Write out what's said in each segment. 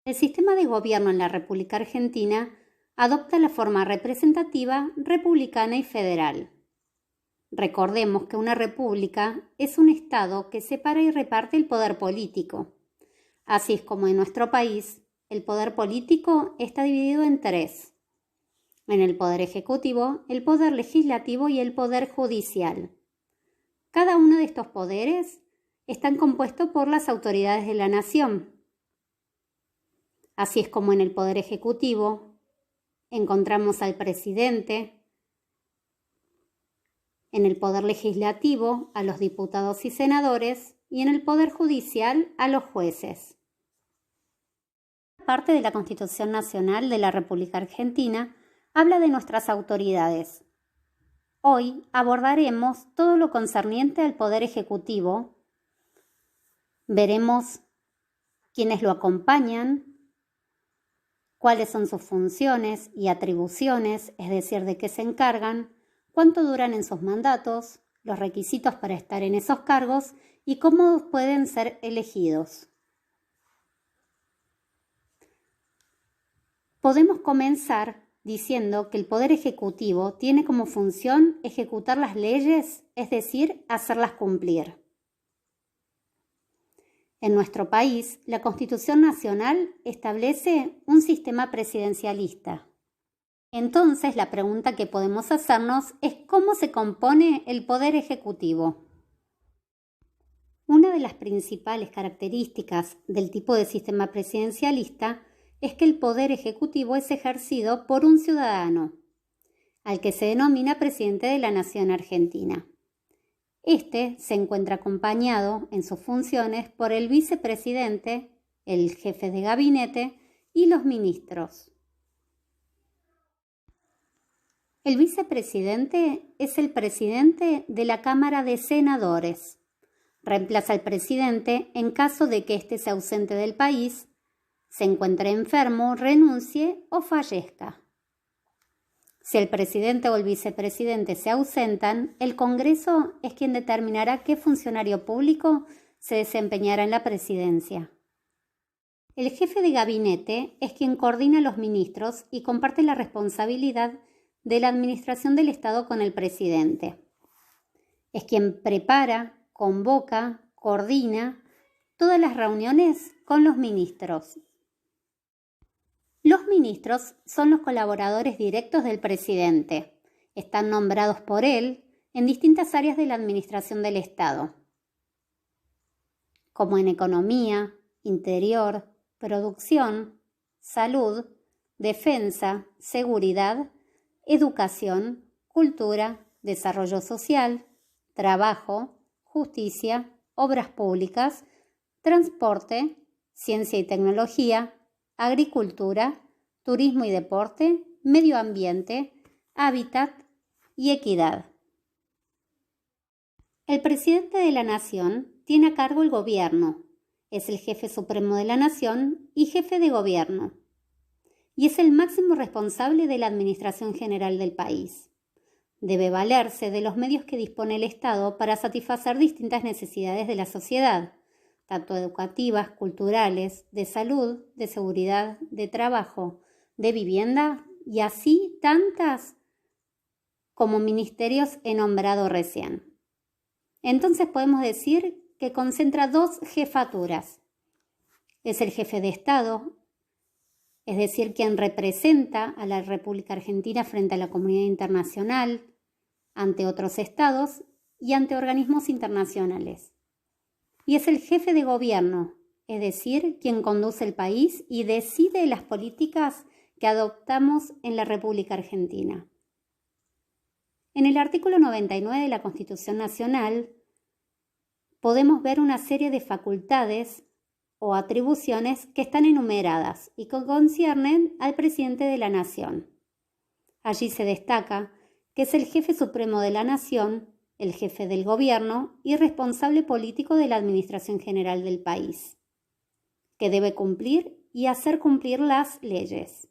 El sistema de gobierno en la República Argentina adopta la forma representativa, republicana y federal. Recordemos que una república es un Estado que separa y reparte el poder político. Así es como en nuestro país, el poder político está dividido en tres: en el poder ejecutivo, el poder legislativo y el poder judicial. Cada uno de estos poderes están compuestos por las autoridades de la nación. Así es como en el poder ejecutivo encontramos al presidente, en el poder legislativo a los diputados y senadores y en el poder judicial a los jueces. Parte de la Constitución Nacional de la República Argentina habla de nuestras autoridades. Hoy abordaremos todo lo concerniente al poder ejecutivo. Veremos quiénes lo acompañan, cuáles son sus funciones y atribuciones, es decir, de qué se encargan, cuánto duran en sus mandatos, los requisitos para estar en esos cargos y cómo pueden ser elegidos. Podemos comenzar diciendo que el Poder Ejecutivo tiene como función ejecutar las leyes, es decir, hacerlas cumplir. En nuestro país, la Constitución Nacional establece un sistema presidencialista. Entonces, la pregunta que podemos hacernos es ¿cómo se compone el Poder Ejecutivo? Una de las principales características del tipo de sistema presidencialista es que el Poder Ejecutivo es ejercido por un ciudadano, al que se denomina presidente de la Nación Argentina. Este se encuentra acompañado en sus funciones por el vicepresidente, el jefe de gabinete y los ministros. El vicepresidente es el presidente de la Cámara de Senadores. Reemplaza al presidente en caso de que éste se ausente del país, se encuentre enfermo, renuncie o fallezca. Si el presidente o el vicepresidente se ausentan, el Congreso es quien determinará qué funcionario público se desempeñará en la presidencia. El jefe de gabinete es quien coordina a los ministros y comparte la responsabilidad de la administración del Estado con el presidente. Es quien prepara, convoca, coordina todas las reuniones con los ministros. Los ministros son los colaboradores directos del presidente. Están nombrados por él en distintas áreas de la administración del Estado, como en economía, interior, producción, salud, defensa, seguridad, educación, cultura, desarrollo social, trabajo, justicia, obras públicas, transporte, ciencia y tecnología, agricultura, turismo y deporte, medio ambiente, hábitat y equidad. El presidente de la Nación tiene a cargo el gobierno, es el jefe supremo de la Nación y jefe de gobierno, y es el máximo responsable de la administración general del país. Debe valerse de los medios que dispone el Estado para satisfacer distintas necesidades de la sociedad, tanto educativas, culturales, de salud, de seguridad, de trabajo, de vivienda y así tantas como ministerios he nombrado recién. Entonces podemos decir que concentra dos jefaturas. Es el jefe de Estado, es decir, quien representa a la República Argentina frente a la comunidad internacional, ante otros estados y ante organismos internacionales. Y es el jefe de gobierno, es decir, quien conduce el país y decide las políticas que adoptamos en la República Argentina. En el artículo 99 de la Constitución Nacional podemos ver una serie de facultades o atribuciones que están enumeradas y que conciernen al presidente de la Nación. Allí se destaca que es el jefe supremo de la Nación, el jefe del gobierno y responsable político de la administración general del país, que debe cumplir y hacer cumplir las leyes,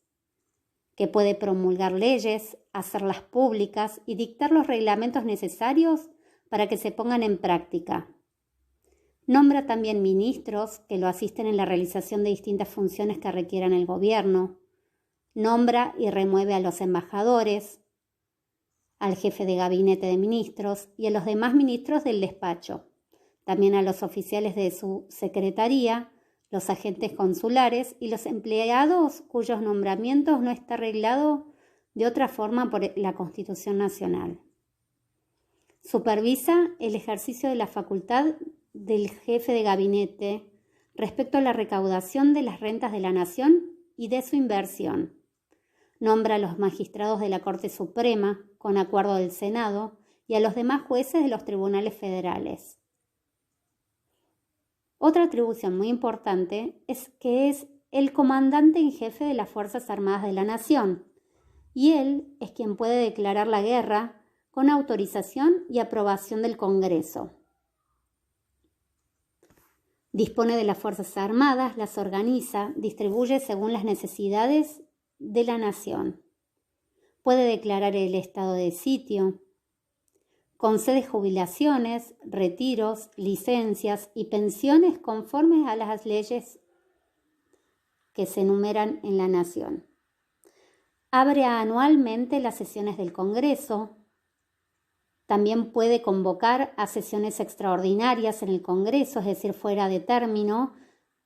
que puede promulgar leyes, hacerlas públicas y dictar los reglamentos necesarios para que se pongan en práctica. Nombra también ministros que lo asisten en la realización de distintas funciones que requieran el gobierno. Nombra y remueve a los embajadores, al jefe de gabinete de ministros y a los demás ministros del despacho. También a los oficiales de su secretaría, los agentes consulares y los empleados cuyos nombramientos no está arreglado de otra forma por la Constitución Nacional. Supervisa el ejercicio de la facultad del jefe de gabinete respecto a la recaudación de las rentas de la nación y de su inversión. Nombra a los magistrados de la Corte Suprema, con acuerdo del Senado, y a los demás jueces de los tribunales federales. Otra atribución muy importante es que es el comandante en jefe de las Fuerzas Armadas de la Nación, y él es quien puede declarar la guerra con autorización y aprobación del Congreso. Dispone de las Fuerzas Armadas, las organiza, distribuye según las necesidades de la nación. Puede declarar el estado de sitio, concede jubilaciones, retiros, licencias y pensiones conformes a las leyes que se enumeran en la nación. Abre anualmente las sesiones del Congreso. También puede convocar a sesiones extraordinarias en el Congreso, es decir, fuera de término,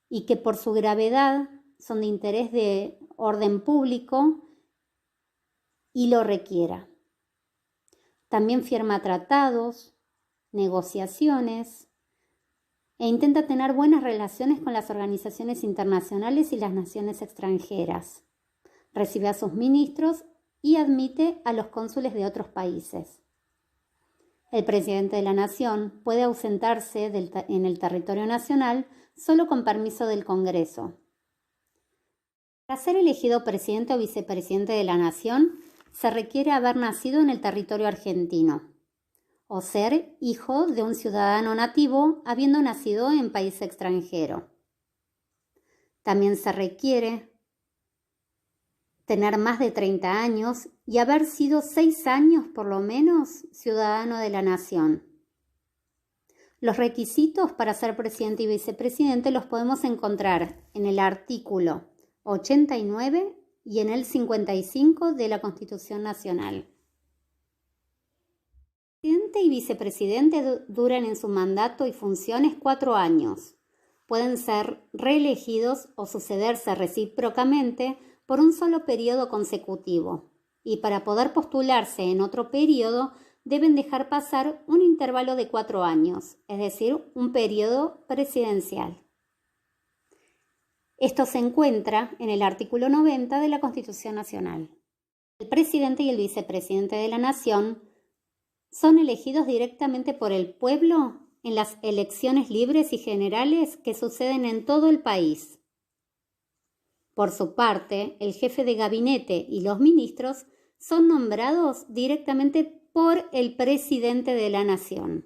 y que por su gravedad son de interés de orden público y lo requiera. También firma tratados, negociaciones e intenta tener buenas relaciones con las organizaciones internacionales y las naciones extranjeras. Recibe a sus ministros y admite a los cónsules de otros países. El presidente de la nación puede ausentarse en el territorio nacional solo con permiso del Congreso. Para ser elegido presidente o vicepresidente de la nación, se requiere haber nacido en el territorio argentino o ser hijo de un ciudadano nativo habiendo nacido en país extranjero. También se requiere tener más de 30 años y haber sido 6 años por lo menos ciudadano de la nación. Los requisitos para ser presidente y vicepresidente los podemos encontrar en el artículo 89 y en el 55 de la Constitución Nacional. Presidente y vicepresidente duran en su mandato y funciones 4 años. Pueden ser reelegidos o sucederse recíprocamente por un solo periodo consecutivo, y para poder postularse en otro periodo deben dejar pasar un intervalo de 4 años, es decir, un periodo presidencial. Esto se encuentra en el artículo 90 de la Constitución Nacional. El presidente y el vicepresidente de la Nación son elegidos directamente por el pueblo en las elecciones libres y generales que suceden en todo el país. Por su parte, el jefe de gabinete y los ministros son nombrados directamente por el presidente de la Nación.